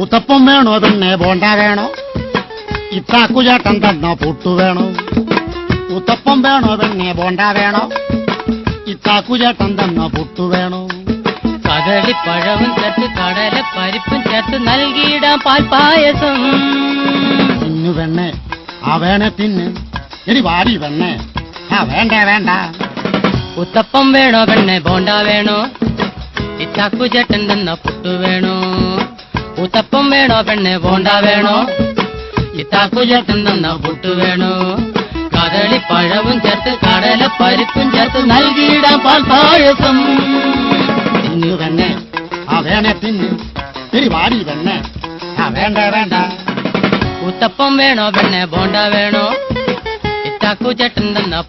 ഉത്തപ്പം വേണോ പിന്നെ ബോണ്ട വേണോ? ഇത്താക്കുചേട്ടൻ തന്ന പുട്ടു വേണോ? ഉത്തപ്പം വേണോ പിന്നെ ബോണ്ട വേണോ? ഇത്താക്കുചേട്ടൻ തന്ന പുട്ടു വേണോ? കദളിപ്പഴവും ചേർത്ത് കടല പരിപ്പും ചേർത്ത് നൽകിയിടാം പാൽപ്പായസം. തിന്നു വെണ്ണേ, ആ വേണേ തിന്ന്. എടി വാടി വെണ്ണേ. ആ വേണ്ട വേണ്ട. ഉത്തപ്പം വേണോ പെണ്ണെ ബോണ്ട വേണോ? ഇത്താക്കുചേട്ടൻ തന്ന പുട്ടു വേണോ? ഉത്തപ്പം വേണോ പെണ്ണെ ബോണ്ട വേണോ? ഇത്താക്കുചേട്ടൻ തന്ന പുട്ടു വേണോ? കദളിപ്പഴവും ചേർത്ത് കടല പരിപ്പും ചേർത്ത് നൽകിയിടാം പാൽപ്പായസം. തിന്നു വെണ്ണേ, ആ വേണേ തിന്ന്. എടി വാടി വെണ്ണേ. ആ വേണ്ട വേണ്ട. ഉത്തപ്പം വേണോ പെണ്ണെ ബോണ്ട വേണോ? ഇത്താക്കുചേട്ടൻ തന്ന